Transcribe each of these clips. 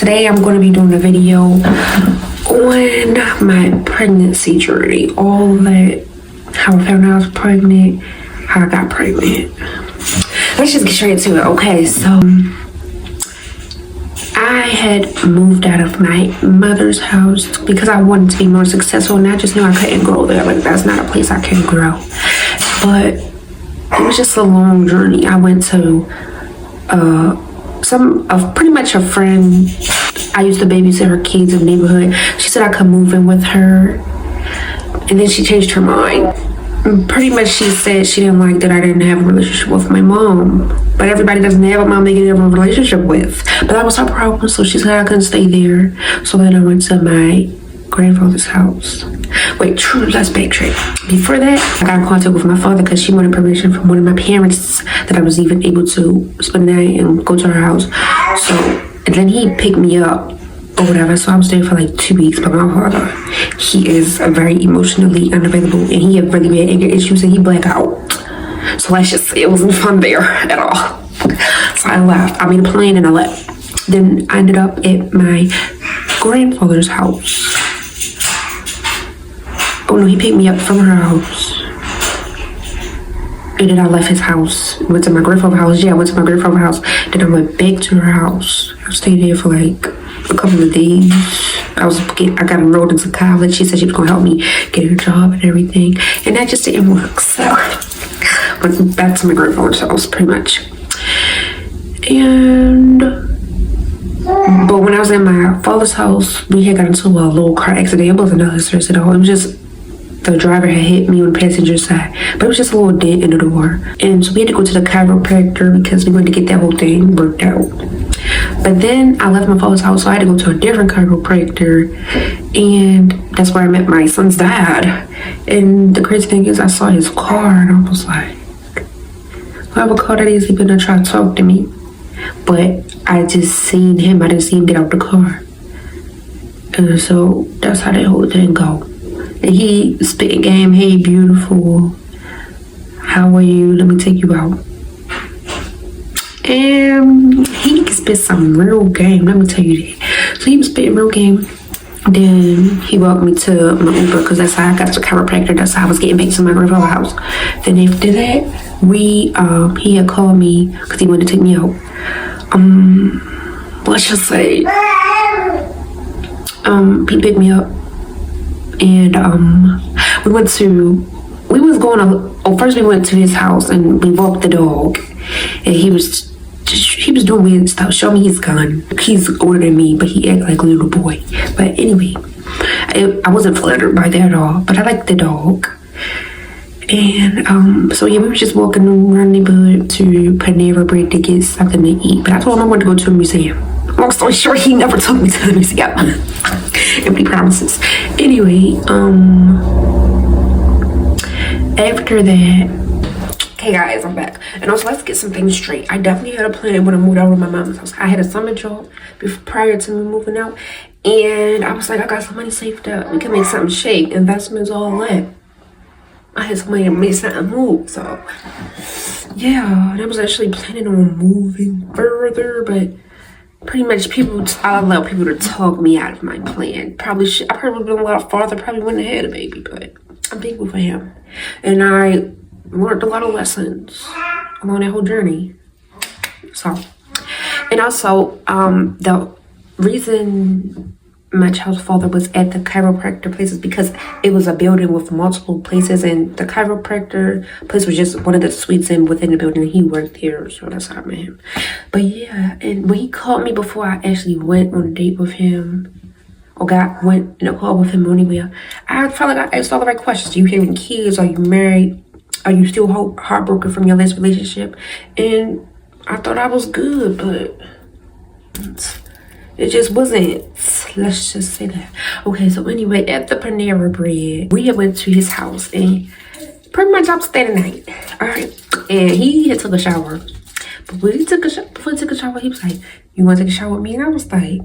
today I'm going to be doing a video on my pregnancy journey. All that, how I found out I was pregnant, how I got pregnant. Let's just get straight to it. Okay, so I had moved out of my mother's house because I wanted to be more successful, and I just knew I couldn't grow there. Like, that's not a place I can grow. But it was just a long journey. I went to pretty much a friend. I used to babysit her kids in the neighborhood. She said I could move in with her, and then she changed her mind. Pretty much she said she didn't like that I didn't have a relationship with my mom, but everybody doesn't have a mom they can have a relationship with. But that was her problem, so she said I couldn't stay there. So then I went to my grandfather's house. Wait, true, let's backtrack. Before that, I got in contact with my father because she wanted permission from one of my parents that I was even able to spend the night and go to her house. So, and then he picked me up or whatever, so I was there for like 2 weeks. But my father, he is very emotionally unavailable, and he had really bad anger issues, and he blacked out. So let's just say it wasn't fun there at all. So I left. I made a plan and I left. Then I ended up at my grandfather's house. Oh no, he picked me up from her house. And then I left his house, went to my grandfather's house. Yeah, I went to my grandfather's house. Then I went back to her house. I stayed there for like a couple of days. I got enrolled into college. She said she was gonna help me get a job and everything. And that just didn't work. So I went back to my grandfather's house pretty much. But when I was in my father's house, we had got into a little car accident. It wasn't nothing serious at all. It was just the driver had hit me on the passenger side, but it was just a little dent in the door. And so we had to go to the chiropractor because we wanted to get that whole thing worked out. But then I left my father's house, so I had to go to a different chiropractor, and that's where I met my son's dad. And the crazy thing is, I saw his car, and I was like, whoever car that is, he better try to talk to me. But I just seen him. I didn't see him get out the car. And so that's how that whole thing go. And he spit game, hey, beautiful. How are you? Let me take you out. And he spit some real game, let me tell you that. So he was spitting real game. Then he walked me to my Uber because that's how I got to chiropractor. That's how I was getting back to my grandfather's house. Then after that, he had called me because he wanted to take me out. Let's just say, he picked me up, and first we went to his house and we walked the dog, and he was doing weird stuff. Show me his gun. He's older than me, but he act like a little boy. But anyway, I wasn't flattered by that at all, but I liked the dog. And so yeah, we were just walking around the neighborhood to Panera Bread to get something to eat. But I told him I wanted to go to a museum. Long story short, he never took me to the museum. Empty promises. Anyway, after that, okay guys, I'm back. And also, let's get some things straight. I definitely had a plan when I moved out of my mom's house. I had a summer job prior to me moving out, and I was like, I got some money saved up. We can make something shake. Investments, all that. I had some money to make something move. So yeah, and I was actually planning on moving further, but pretty much I allow people to talk me out of my plan. I probably would have been a lot farther. Probably wouldn't have had a baby, but I'm thankful for him. And I learned a lot of lessons along that whole journey. So, and also, the reason my child's father was at the chiropractor place is because it was a building with multiple places, and the chiropractor place was just one of the suites within the building. He worked there, so that's how I met him. But yeah, and when he called me before I actually went on a date with him, or went in a call with him anywhere, I felt like I asked all the right questions. Do you have any kids? Are you married? Are you still heartbroken from your last relationship? And I thought I was good, but it just wasn't. Let's just say that. Okay, so anyway, at the Panera Bread, we went to his house, and pretty much I was staying the night. All right, and he had took a shower. But before he took a shower, he was like, "You want to take a shower with me?" And I was like,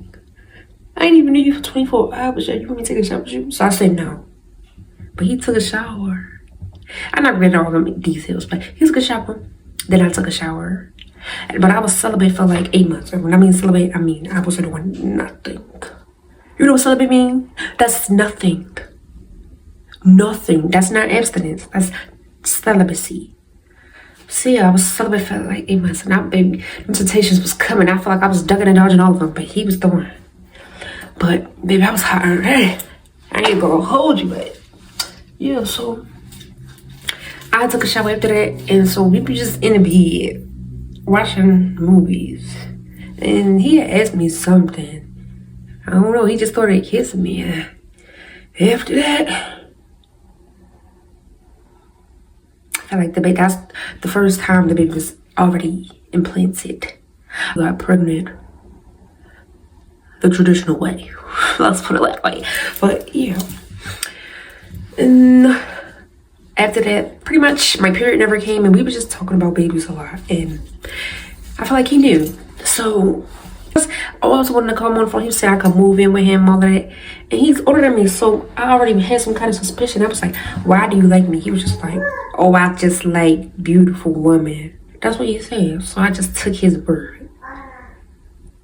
"I ain't even knew you for 24 hours. You want me to take a shower with you?" So I said no. But he took a shower. I'm not getting all the details, but he took a shower. Then I took a shower. But I was celibate for like 8 months. And when I mean celibate, I mean I wasn't doing nothing. You know what celibate mean? That's nothing. Nothing. That's not abstinence. That's celibacy. See, I was celibate for like 8 months, and now, baby, the temptations was coming. I felt like I was ducking and dodging all of them, but he was the one. But baby, I was hot. I ain't gonna hold you, but yeah. So I took a shower after that, and so we were just in the bed watching movies, and he had asked me something. I don't know. He just started kissing me. After that, I felt like that's the first time the baby was already implanted. I got pregnant the traditional way. Let's put it that way. But yeah. And after that, pretty much my period never came, and we were just talking about babies a lot. And I feel like he knew. So I also wanted to call him on the phone. He said I could move in with him, all of that. And he's older than me, so I already had some kind of suspicion. I was like, why do you like me? He was just like, oh, I just like beautiful women. That's what he said. So I just took his word.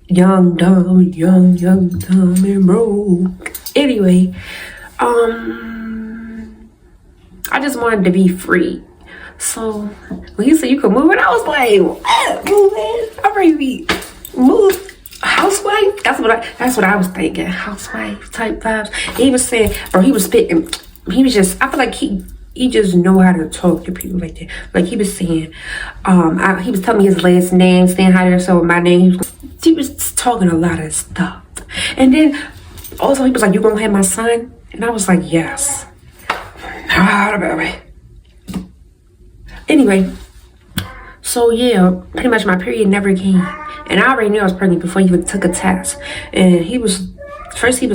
Young, dumb, and broke. Anyway, I just wanted to be free. So when he said you could move it, I was like, what? Move in? I'm ready to be moved. Housewife? That's what I was thinking. Housewife type vibes. He was saying, or he was spitting. He was just, I feel like he just know how to talk to people like that. Like he was saying, he was telling me his last name, saying hi there, so my name. He was talking a lot of stuff. And then also he was like, you gonna have my son? And I was like, yes. Anyway, so yeah, pretty much my period never came. And I already knew I was pregnant before he even took a test. And he was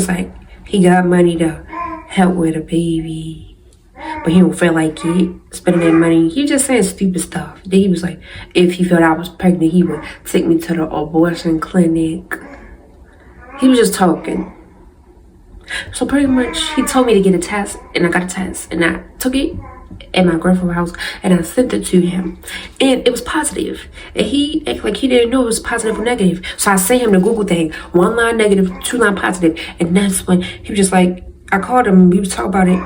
like, he got money to help with a baby, but he don't feel like it, spending that money. He just saying stupid stuff. Then he was like, if he felt I was pregnant, he would take me to the abortion clinic. He was just talking. So pretty much he told me to get a test, and I got a test, and I took it at my grandfather's house, and I sent it to him, and it was positive. And he acted like he didn't know it was positive or negative. So I sent him the Google thing, 1 line negative, 2 line positive, and that's when he was just like, I called him, we was talking about it.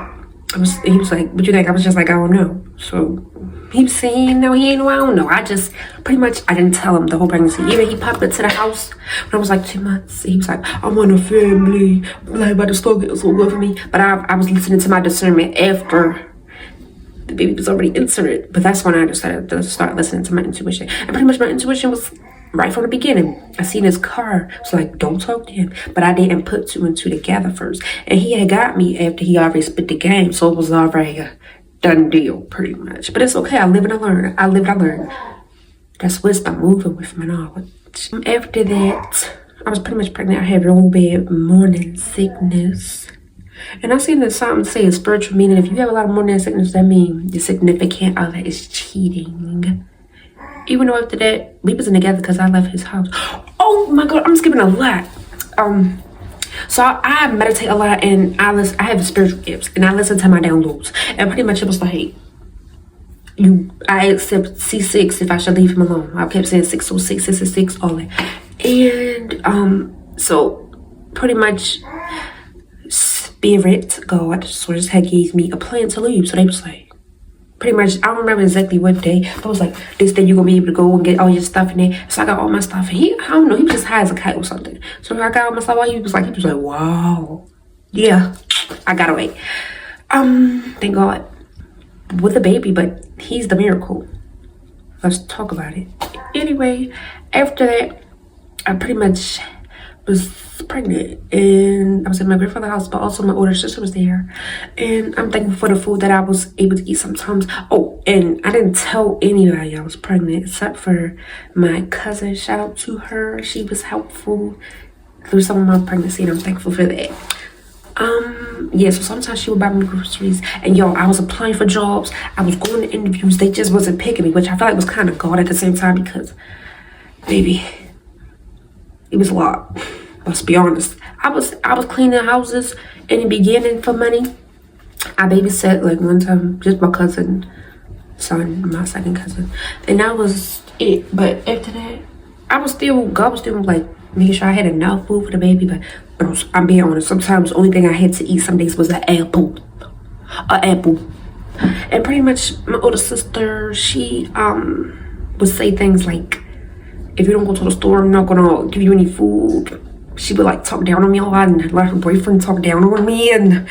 He was like, what you think? I was just like, I don't know. So he was saying, no, he ain't know, I don't know. I just, pretty much, I didn't tell him the whole pregnancy. Even he popped up to the house when I was like 2 months. He was like, I want a family. Like, about to start getting so good for me. But I was listening to my discernment after the baby was already inserted. But that's when I decided to start listening to my intuition. And pretty much my intuition was right from the beginning. I seen his car. So like, don't talk to him. But I didn't put 2 and 2 together first. And he had got me after he already spit the game. So it was already a done deal, pretty much. But it's okay. I live and I learn. I learn. That's wisdom, moving with my knowledge. After that, I was pretty much pregnant. I had real bad morning sickness. And I seen that something say a spiritual meaning. If you have a lot of morning sickness, that means your significant other is cheating. Even though after that, we wasn't together because I left his house. Oh my God, I'm skipping a lot. So I meditate a lot, and I have spiritual gifts, and I listen to my downloads. And pretty much it was like, I accept C6 if I should leave him alone. I kept saying 606, 666, all that. And so pretty much Spirit, God, source had gave me a plan to leave. So they was like, pretty much, I don't remember exactly what day, but it was like, this day you're gonna be able to go and get all your stuff in there. So I got all my stuff, and I don't know, he was just high as a kite or something. So I got all my stuff, he was like, wow, yeah, I got away. Thank God, with a baby, but he's the miracle. Let's talk about it. Anyway, after that, I pretty much was pregnant, and I was at my grandfather's house, but also my older sister was there. And I'm thankful for the food that I was able to eat sometimes. Oh, and I didn't tell anybody I was pregnant except for my cousin. Shout out to her. She was helpful through some of my pregnancy, and I'm thankful for that. Yeah, so sometimes she would buy me groceries, and yo, I was applying for jobs, I was going to interviews, they just wasn't picking me, which I felt like was kind of God at the same time, because baby, it was a lot. Let's be honest. I was cleaning houses in the beginning for money. I babysat like one time, just my cousin son, my second cousin, and that was it. But after that, God was still like making sure I had enough food for the baby. But I'm being honest, sometimes the only thing I had to eat some days was an apple. And pretty much my older sister, she would say things like, if you don't go to the store, I'm not gonna give you any food. She would like talk down on me a lot and let her boyfriend talk down on me, and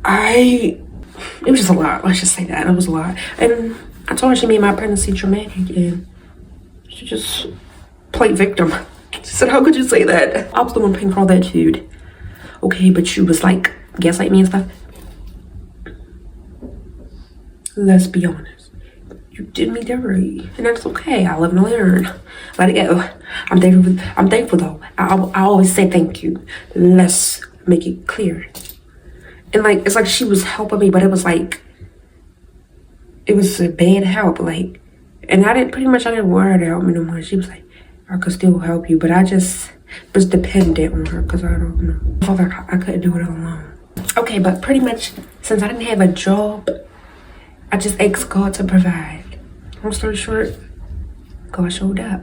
it was just a lot. Let's just say that. It was a lot. And I told her she made my pregnancy traumatic, and she just played victim. She said, how could you say that? I was the one paying for all that food. Okay, but you was like gaslight me and stuff. Let's be honest. You did me dirty, and that's okay. I live and learn. Let it go. I'm thankful though. I always say thank you. Let's make it clear. And like, it's like she was helping me, but it was like, it was a bad help. Like, and I didn't want her to help me no more. She was like, I could still help you, but I just was dependent on her because I don't know. I felt like I couldn't do it alone. Okay, but pretty much since I didn't have a job, I just asked God to provide. Long story short, God showed up.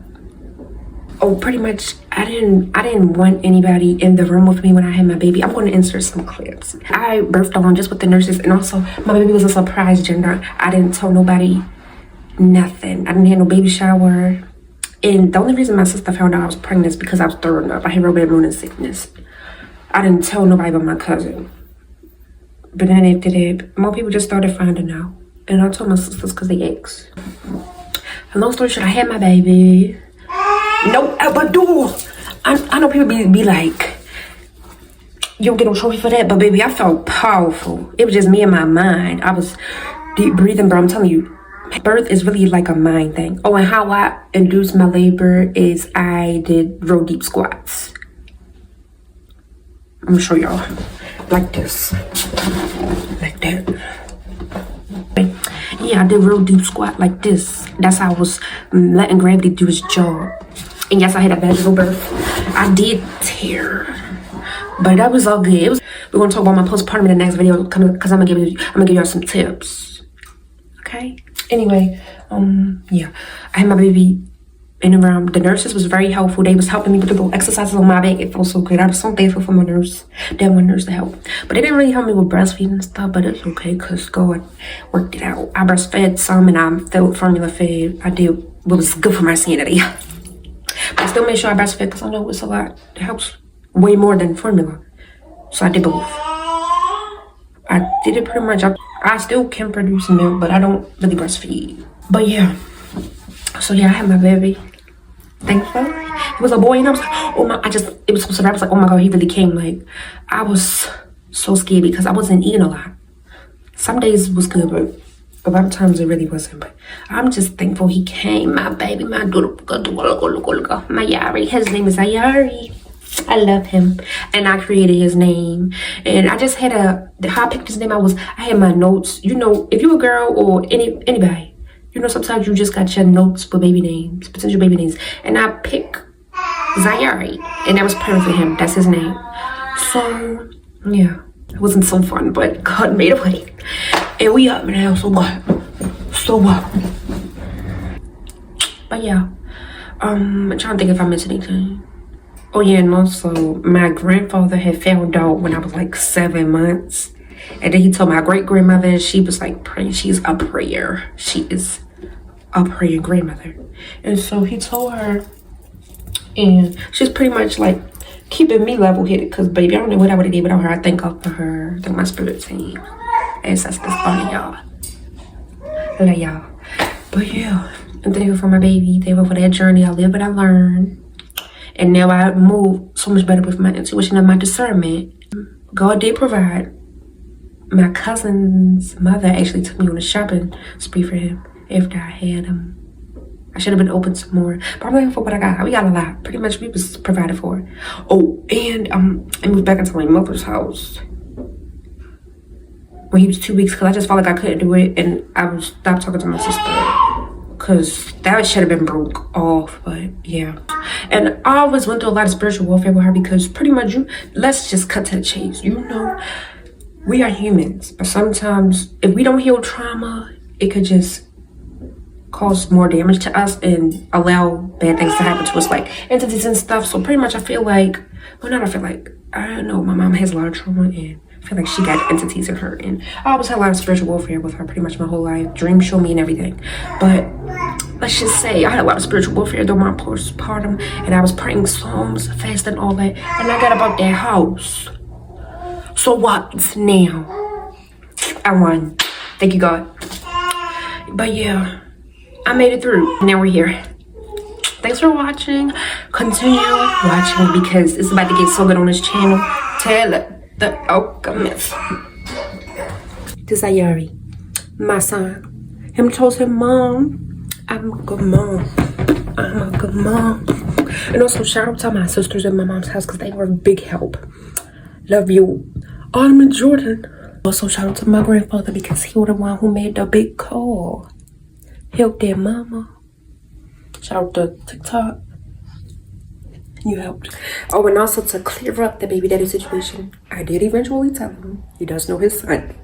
Oh, pretty much I didn't want anybody in the room with me when I had my baby. I'm going to insert some clips. I birthed alone just with the nurses, and also my baby was a surprise gender. I didn't tell nobody nothing. I didn't have no baby shower. And the only reason my sister found out I was pregnant is because I was throwing up. I had real bad morning sickness. I didn't tell nobody but my cousin. But then after that, more people just started finding out. And I told my sisters because they asked. And long story short, I had my baby. No Ecuador. I know people be like, you don't get no trophy for that, but baby, I felt powerful. It was just me and my mind. I was deep breathing, but I'm telling you, birth is really like a mind thing. Oh, and how I induced my labor is I did real deep squats. I'm gonna show y'all. Like this. Like that. Yeah, I did real deep squat like this. That's how I was letting gravity do its job. And yes, I had a vaginal birth. I did tear, but that was all good. We're gonna talk about my postpartum in the next video because I'm gonna give y'all some tips. Okay. Anyway, yeah, I had my baby in the room. The nurses was very helpful. They was helping me with the little exercises on my back. It felt so good. I was so thankful for my nurse. That one nurse to help. But they didn't really help me with breastfeeding and stuff, but it's okay because God worked it out. I breastfed some and I felt formula fed. I did what was good for my sanity. But I still made sure I breastfed because I know it's a lot. It helps way more than formula. So I did both. I did it pretty much. I still can produce milk, but I don't really breastfeed. But yeah. So yeah, I had my baby. Thankful. It was a boy, and I was like, oh my, it was so surprised. I was like, oh my God, he really came. Like, I was so scared because I wasn't eating a lot. Some days was good, but a lot of times it really wasn't. But I'm just thankful he came. My baby, my daughter, my Yari. His name is Ayari. I love him. And I created his name. And I just had how I picked his name, I had my notes. You know, if you're a girl or anybody, you know, sometimes you just got your notes for baby names, potential baby names. And I picked Zayari. And that was perfect for him. That's his name. So, yeah. It wasn't so fun, but God made a way. And we up now, so what? So what? But yeah. I'm trying to think if I missed anything. Oh yeah, and also my grandfather had found out when I was like 7 months. And then he told my great-grandmother, she was like, she's a prayer. She is a praying grandmother. And so he told her, and she's pretty much like keeping me level-headed because, baby, I don't know what I would have did without her. I thank God for her. I thank my spirit team. Ancestors, all of y'all. I love y'all. But yeah, I'm thankful for my baby. Thankful for that journey. I live and I learn. And now I move so much better with my intuition and my discernment. God did provide. My cousin's mother actually took me on a shopping spree for him after I had him. I should have been open to more, but I'm thankful for what I got. We got a lot. Pretty much we was provided for. Oh, and I moved back into my mother's house when he was 2 weeks because I just felt like I couldn't do it, and I would stop talking to my sister because that should have been broke off. But yeah, and I always went through a lot of spiritual warfare with her because pretty much let's just cut to the chase. You know, we are humans, but sometimes if we don't heal trauma, it could just cause more damage to us and allow bad things to happen to us, like entities and stuff. So pretty much I feel like, well, not I feel like, I don't know, my mom has a lot of trauma, and I feel like she got entities in her, and I always had a lot of spiritual warfare with her pretty much my whole life. Dreams show me and everything. But let's just say I had a lot of spiritual warfare during my postpartum, and I was praying psalms, fasting, all that, and I got about that house. So what now? I won. Thank you, God. But yeah, I made it through. Now we're here. Thanks for watching. Continue watching because it's about to get so good on this channel. Taylor the Alchemist. This is Ayari, my son. Him told him, Mom, I'm a good mom. I'm a good mom. And also shout out to my sisters in my mom's house because they were a big help. Love you. Autumn and Jordan. Also shout out to my grandfather because he was the one who made the big call. Help their mama. Shout out to TikTok. You helped. Oh, and also to clear up the baby daddy situation, I did eventually tell him he does know his son.